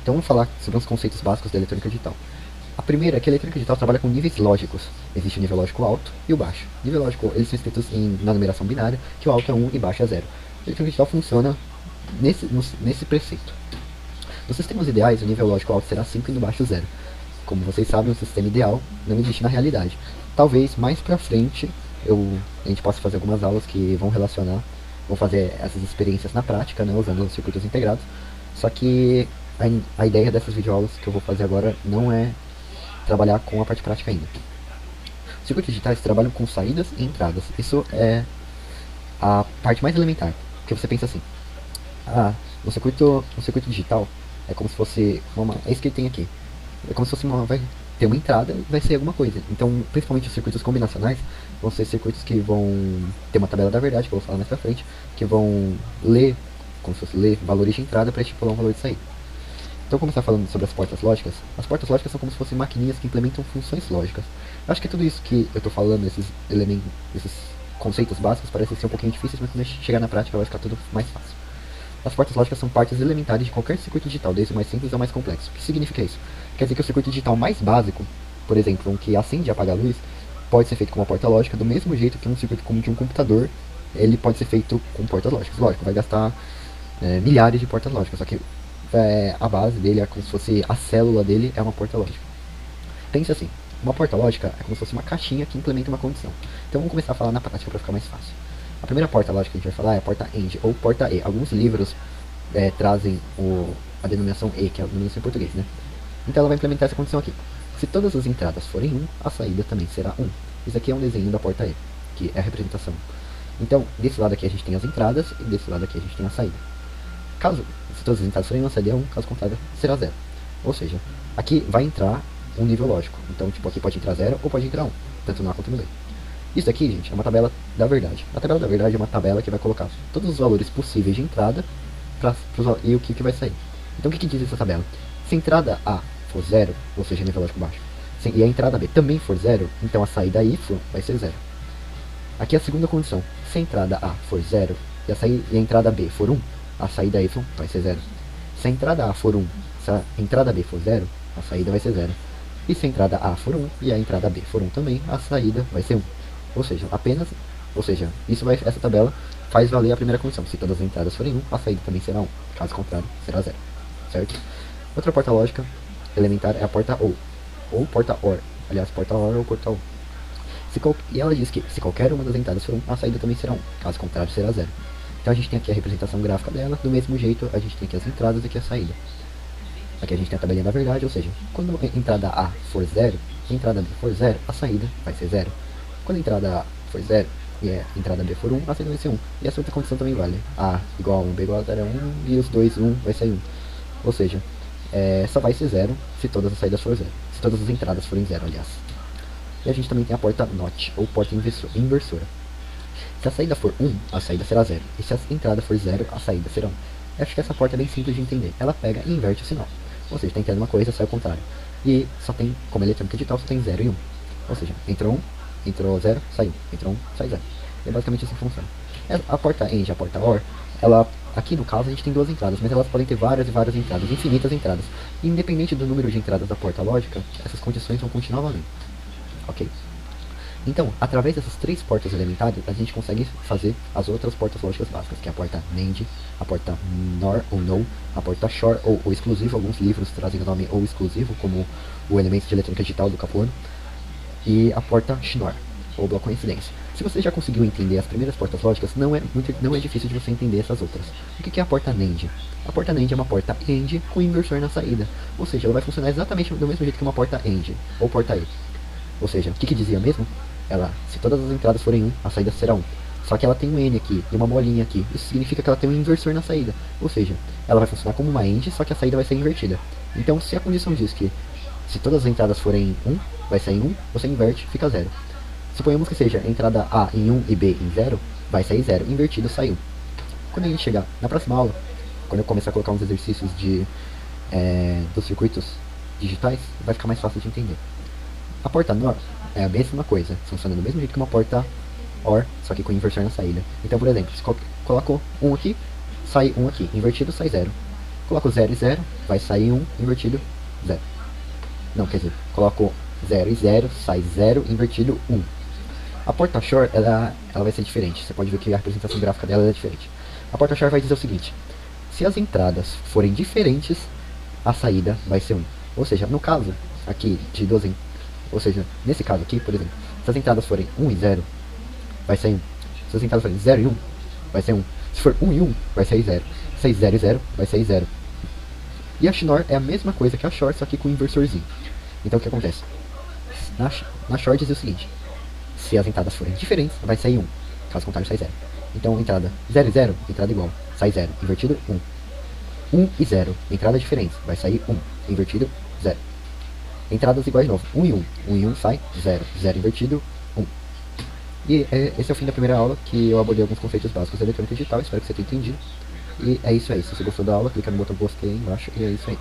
Então vamos falar sobre uns conceitos básicos da eletrônica digital. A primeira é que a eletrônica digital trabalha com níveis lógicos. Existe o nível lógico alto e o baixo. O nível lógico, eles são escritos na numeração binária, que o alto é 1 e baixo é 0. A eletrônica digital funciona nesse preceito. Nos sistemas ideais, o nível lógico alto será 5 e no baixo 0. Como vocês sabem, um sistema ideal não existe na realidade. Talvez mais pra frente a gente possa fazer algumas aulas que vão fazer essas experiências na prática, né, usando os circuitos integrados. Só que a ideia dessas videoaulas que eu vou fazer agora não é trabalhar com a parte prática ainda. Os circuitos digitais trabalham com saídas e entradas. Isso é a parte mais elementar, porque você pensa assim, no circuito digital é como se fosse é isso que ele tem aqui. É como se fosse vai ter uma entrada e vai ser alguma coisa. Então, principalmente os circuitos combinacionais vão ser circuitos que vão ter uma tabela da verdade, que eu vou falar mais pra frente, que vão ler, como se fosse ler valores de entrada para estipular um valor de saída. Então, começar falando sobre as portas lógicas. As portas lógicas são como se fossem maquininhas que implementam funções lógicas. Eu acho que tudo isso que eu estou falando, esses conceitos básicos, parece ser um pouquinho difíceis, mas quando chegar na prática vai ficar tudo mais fácil. As portas lógicas são partes elementares de qualquer circuito digital, desde o mais simples ao mais complexo. O que significa isso? Quer dizer que o circuito digital mais básico, por exemplo, um que acende e apaga a luz, pode ser feito com uma porta lógica, do mesmo jeito que um circuito como de um computador, ele pode ser feito com portas lógicas. Lógico, vai gastar milhares de portas lógicas, só que a base dele é como se fosse a célula dele é uma porta lógica. Pense assim, uma porta lógica é como se fosse uma caixinha que implementa uma condição. Então vamos começar a falar na prática para ficar mais fácil. A primeira porta lógica que a gente vai falar é a porta AND ou porta E. Alguns livros trazem a denominação E, que é a denominação em português, né? Então ela vai implementar essa condição aqui. Se todas as entradas forem 1, a saída também será 1. Isso aqui é um desenho da porta E, que é a representação. Então, desse lado aqui a gente tem as entradas e desse lado aqui a gente tem a saída. Se todas as entradas forem 1, a saída é 1, caso contrário, será 0. Ou seja, aqui vai entrar um nível lógico. Então, tipo, aqui pode entrar 0 ou pode entrar 1, tanto no A quanto no B. Isso aqui, gente, é uma tabela da verdade. A tabela da verdade é uma tabela que vai colocar todos os valores possíveis de entrada e o que vai sair. Então o que diz essa tabela? Se a entrada A for 0, ou seja, nível lógico baixo, e a entrada B também for 0, então a saída Y vai ser 0. Aqui é a segunda condição. Se a entrada A for 0 e a entrada B for 1, a saída Y vai ser 0. Se a entrada A for 1, se a entrada B for 0, a saída vai ser 0. E se a entrada A for 1 e a entrada B for 1 também, a saída vai ser 1. Ou seja, essa tabela faz valer a primeira condição. Se todas as entradas forem 1, a saída também será 1. Caso contrário, será 0. Certo? Outra porta lógica elementar é a porta OR, ou porta OR. Aliás, porta OR ou porta OR. E ela diz que se qualquer uma das entradas for 1, a saída também será 1. Caso contrário, será 0. Então a gente tem aqui a representação gráfica dela. Do mesmo jeito, a gente tem aqui as entradas e aqui a saída. Aqui a gente tem a tabelinha da verdade, ou seja, quando a entrada A for 0 e a entrada B for 0, a saída vai ser 0. Quando a entrada A for 0 e a entrada B for 1, a saída vai ser 1. E essa outra condição também vale. A igual a 1, B igual a 0 é 1, e os dois 1 vai sair 1. Ou seja, só vai ser 0 se todas as saídas forem 0. Se todas as entradas forem 0, aliás. E a gente também tem a porta NOT, ou porta inversora. Se a saída for 1, a saída será 0. E se a entrada for 0, a saída será 1. Eu acho que essa porta é bem simples de entender. Ela pega e inverte o sinal. Ou seja, está entrando uma coisa, sai ao contrário. E só tem, como eletrônica digital, só tem 0 e 1. Ou seja, entrou 0, saiu. Entrou 1, sai 0. É basicamente assim que funciona. A porta AND, a porta OR, aqui no caso a gente tem duas entradas, mas elas podem ter várias e várias entradas, infinitas entradas. E independente do número de entradas da porta lógica, essas condições vão continuar valendo. Ok? Então, através dessas três portas elementares, a gente consegue fazer as outras portas lógicas básicas, que é a porta NAND, a porta NOR ou NO, a porta SHOR ou exclusivo. Alguns livros trazem o nome ou exclusivo, como o Elementos de Eletrônica Digital do Capuano, e a porta SCHNOR, ou bloco coincidência. Se você já conseguiu entender as primeiras portas lógicas, não é difícil de você entender essas outras. O que é a porta NAND? A porta NAND é uma porta AND com inversor na saída, ou seja, ela vai funcionar exatamente do mesmo jeito que uma porta AND, ou porta E. Ou seja, o que dizia mesmo? Se todas as entradas forem 1, a saída será 1. Só que ela tem um N aqui e uma bolinha aqui. Isso significa que ela tem um inversor na saída. Ou seja, ela vai funcionar como uma AND, só que a saída vai ser invertida. Então, se a condição diz que se todas as entradas forem 1, vai sair 1, você inverte, fica 0. Suponhamos que seja entrada A em 1 e B em 0, vai sair 0. Invertido, sai 1. Quando a gente chegar na próxima aula, quando eu começar a colocar uns exercícios dos circuitos digitais, vai ficar mais fácil de entender. A porta NOR é a mesma coisa, funciona do mesmo jeito que uma porta OR, só que com inversor na saída. Então, por exemplo, se colocou 1 aqui, sai 1 aqui, invertido sai 0. Coloco 0 e 0, vai sair 1, invertido 0. Não, quer dizer, coloco 0 e 0, sai 0, invertido 1. A porta short, ela vai ser diferente. Você pode ver que a representação gráfica dela é diferente. A porta short vai dizer o seguinte: se as entradas forem diferentes, a saída vai ser 1. Ou seja, no caso aqui de 12, ou seja, nesse caso aqui, por exemplo, se as entradas forem 1 e 0, vai sair 1. Se as entradas forem 0 e 1, vai ser 1. Se for 1 e 1, vai sair 0. Se sair 0 e 0, vai sair 0. E a Schnorr é a mesma coisa que a short, só que com um inversorzinho. Então o que acontece? Na short diz o seguinte: se as entradas forem diferentes, vai sair 1. Caso contrário, sai 0. Então entrada 0 e 0, entrada igual, sai 0. Invertido 1. 1 e 0, entradas diferentes, vai sair 1. Invertido 0. Entradas iguais de novo, 1 e 1. 1 e 1 sai 0. 0 invertido 1. E esse é o fim da primeira aula, que eu abordei alguns conceitos básicos da eletrônica digital. Espero que você tenha entendido. E é isso aí. Se você gostou da aula, clica no botão gostei aí embaixo. E é isso aí.